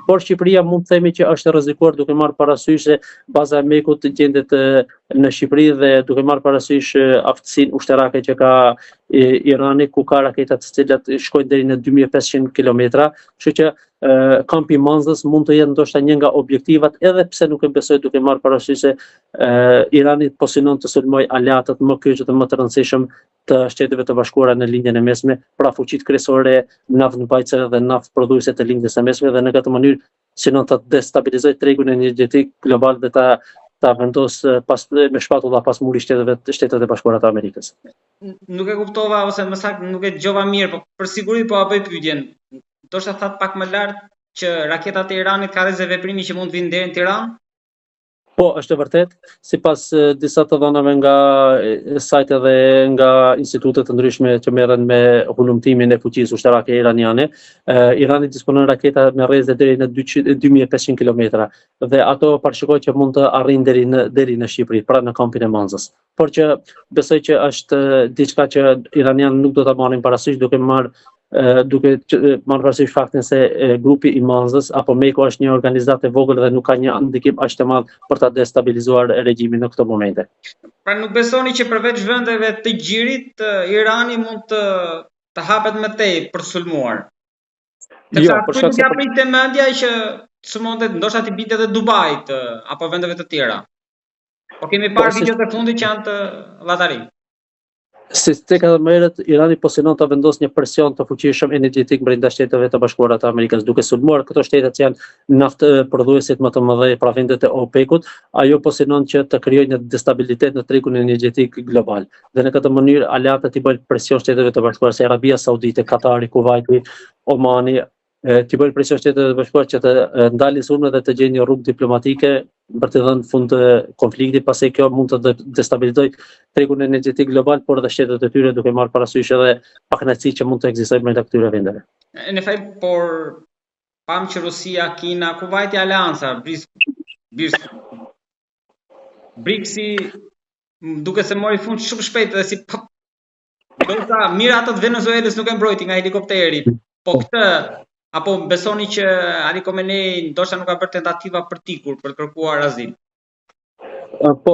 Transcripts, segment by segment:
Por Shqipëria mund të themi që është e rrezikuar duke marrë parasysh se baza e Mekut gjendet në Shqipëri dhe duke marrë parasysh aftësinë ushtarake që ka Irani, ku ka raketa të cilat shkojnë deri në 2500 kilometra, kështu që kampi Manzës mund të jetë ndoshta një nga objektivat, edhe pse nuk e besoj duke marrë parasysh se Irani po synon të sulmoj aleatët më kyç dhe më të rëndësishëm të Shtetet të Bashkuara në lindjen e mesme, pra fuqitë kryesore naftëmbajtëse dhe naftëprodhuese të lindjes së mesme, dhe në këtë mënyrë synon të destabilizojë tregun energjetik global dhe ta vendos me shpatulla pas muri Shtetet e Bashkuara të Amerikës. Nuk e kuptova, ose më saktë nuk e dëgjova mirë, po për siguri po a bëj pyetjen. Ndoshta thatë pak më lart që raketat e Iranit ka rrezë veprimi që mund të vinë deri në Tiranë? Po, është e vërtet, sipas disa të dhënave nga sajte dhe nga institutet të ndryshme që merren me hulumtimin e fuqisë ushtarake iraniane, Irani disponon raketa me rrezë deri në 2500 kilometra dhe ato parashikohet që mund të arrijnë deri në Shqipëri, pra në kampin e Manzës. Por që besoj që është diçka që iranianët nuk do ta marrin parasysh duke marrë parasysh faktin se grupi i Manzës apo Meku është një organizat e vogël dhe nuk ka një ndikim aq të madh për ta destabilizuar regjimin në këto momente. Pra nuk besoni që përveç vendeve të gjirit, Irani mund të hapet më tej për sulmuar? Jo, për shkak se pritet mendja që sulmonte ndoshta t'i binte edhe Dubait apo vendeve të tjera. Po kemi parë videot e fundit që janë të vllazari. Si tek edhe më herët, Irani po synon të vendosë një presion të fuqishëm energjetik brenda Shteteve të Bashkuara të Amerikës, duke sulmuar këto shtete që janë naftëprodhuesit më të mëdhenj, pra vendet e OPEC-ut, ajo po synon që të krijojë një destabilitet në tregun energjetik global. Dhe në këtë mënyrë aleatët i bëjnë presion Shteteve të Bashkuara, si Arabia Saudite, Katari, Kuvaiti, Omani, t'i bëjnë presion Shtetet e Bashkuara që të ndalin sulmet dhe të gjejnë një rrugë diplomatike për të dhënë fund të konfliktit, pasi kjo mund të destabilizojë tregun energjetik global, por edhe shtetet e tyre duke marrë parasysh edhe pakënaqësitë që mund të ekzistojnë brenda këtyre vendeve. Në fakt, por pam që Rusia, Kina, Kuvaiti aleanca, BRICS-i duke se mori fund shumë shpejt dhe si ndoshta miratët Venezuelës nuk e mbrojti nga helikopteri. Po këtë apo besoni që Ali Khamenei ndoshta nuk ka bërë tentativa për tikur, për të kërkuar azil? Po,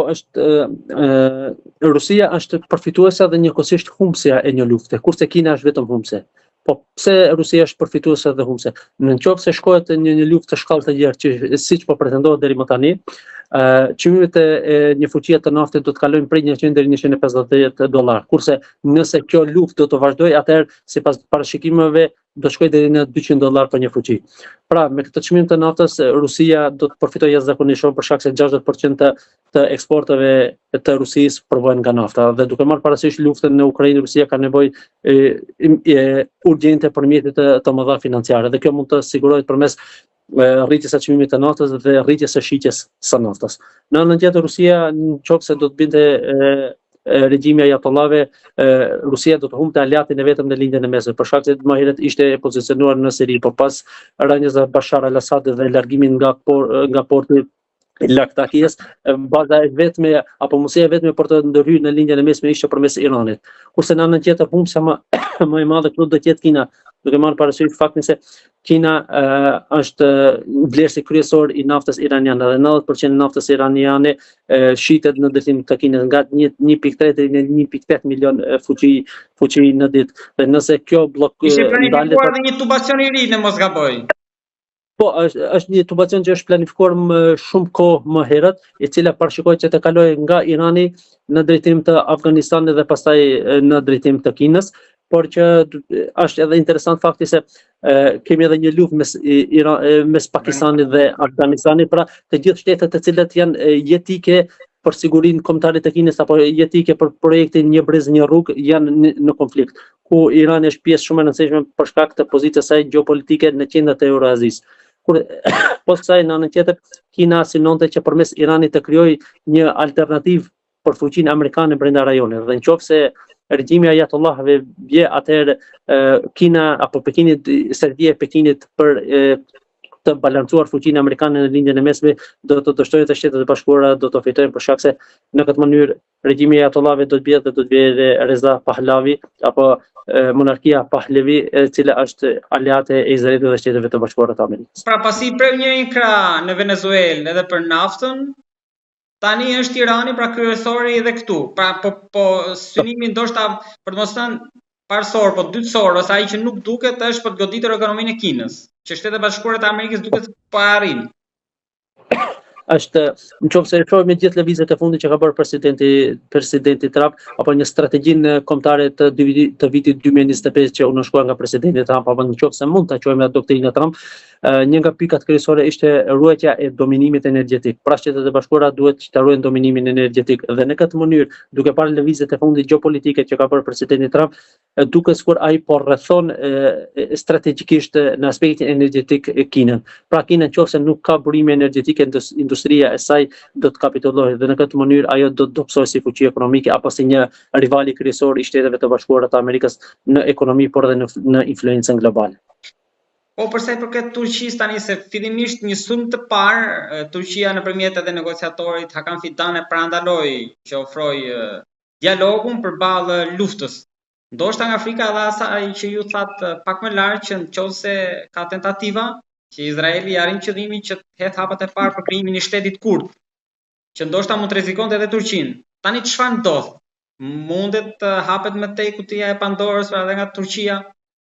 Rusia është përfituese dhe njëkohësisht humbësja e një lufte, kurse Kina është vetëm humbëse. Po pse Rusia është përfituese dhe humbëse? Nëse shkohet në një luftë të shkallët të gjerë, që siç po pretendohet deri më tani, çmimet e një fuqie të naftit do të kalojnë prej 100 deri në $150, kurse nëse kjo luftë do të vazhdojë, atëherë sipas parashikimeve do të shkojë deri në $200 për një fuqi. Pra, me këtë çmim të naftës, Rusia do të përfitojë jashtëzakonisht shumë për shkak se 60% të eksporteve të Rusisë provojnë nga nafta, dhe duke marrë parasysh luftën në Ukrainë, Rusia ka nevojë urgjente për mjete të mëdha financiare, dhe kjo mund të sigurohet përmes rritjes së çmimit të naftës dhe rritjes së shitjes së naftës. Në anën tjetër, Rusia nëse do të binte regjimi ajatollave, Rusia do të humbte aleatin e vetëm në lindjen e mesme, për shkak se më herët ishte pozicionuar në Siri, por pas rënies së Bashar al-Assadit dhe largimit nga porti Laktakijës, baza e vetme apo mundësia e vetme për të ndërhyrë në lindjen e mesme ishte përmes Iranit. Kurse në anën tjetër humbja më e madhe këtu do të jetë Kina, duke marrë parasysh faktin se Kina është vlerësi kryesor i naftës iraniane, dhe 90% naftës iraniane shitet në drejtim të Kinës, nga 1.3 deri në 1.8 milion fuqi në ditë. Dhe nëse kjo ishte planifikuar dhe një tubacion i ri, në mos gaboj. Po, është një tubacion që është planifikuar më shumë kohë më herët, e cila parashikohet që të kalojë nga Irani në drejtim të Afganistanit dhe pastaj në drejtim të Kinës, por që është edhe interesant fakti se kemi edhe një luftë mes Pakistanit dhe Afganistanit, pra të gjithë shtetet të cilat janë jetike për sigurinë kombëtare të Kinës apo jetike për projektin një brez një rrugë janë në konflikt, ku Irani është pjesë shumë e rëndësishme për shkak të pozitës së saj gjeopolitike në qendrat e Eurazisë. Post kësaj, në anën tjetër, Kina synonte që përmes Iranit të krijojë një alternativë për fuqinë amerikane brenda rajonit, dhe nëse regjimi ajatollahëve bie, atëherë Kina apo Pekini, strategjia e Pekinit për të balancuar fuqinë amerikane në lindjen e mesme do të dështojë të Shtetet e Bashkuara do të fitojnë për shkak se në këtë mënyrë regjimi i Ayatollahëve do të bjerë dhe do të bjerë Reza Pahlavi apo monarkia Pahlavi e cila është aleate e Izraelit dhe Shteteve të Bashkuara të Amerikës. Pra pasi preu njëri krah në Venezuelë edhe për naftën, tani është Irani pra kryesori edhe këtu. Pra po synimi ndoshta për të mos thënë parësor, po dytësor, ose ai që nuk duket është për të goditur ekonominë e Kinës, që Shtetet Bashkuara të Amerikës duket po arrin. Është nëse e shohim me gjithë lëvizjet e fundit që ka bërë presidenti Trump apo një strategjinë kombëtare të vitit 2025 që u nënshkrua nga presidenti Trump apo nëse mund ta quajmë doktrinë Trump, një nga pikat kryesore ishte ruajtja e dominimit energjetik. Pra Shtetet e Bashkuara duhet të ruajnë dominimin energjetik dhe në këtë mënyrë, duke parë lëvizjet e fundit gjeopolitike që ka bërë presidenti Trump, duke sikur ai po rrethon strategjikisht në aspektin energjetik Kinën. Pra Kina nëse nuk ka burime energjetike, industria e saj do të kapitulojë dhe në këtë mënyrë ajo do të dobësohet si fuqi ekonomike apo si një rival i kryesor i Shteteve të Bashkuara të Amerikës në ekonomi por edhe në influencën globale. Po përsa i përket Turqisë tani se fillimisht një sulm të parë Turqia nëpërmjet edhe negociatorit Hakan Fidan e parandaloi që ofroi dialogun përballë luftës. Ndoshta nga frika dhe asaj që ju thatë pak më lart që nëse ka tentativa që Izraeli arrin qëllimin që të hedh hapat e parë për krijimin e shtetit kurd, që ndoshta mund të rrezikonte edhe Turqinë. Tani çfarë ndodh? Mundet të hapet më tej kutia e Pandorës edhe nga Turqia?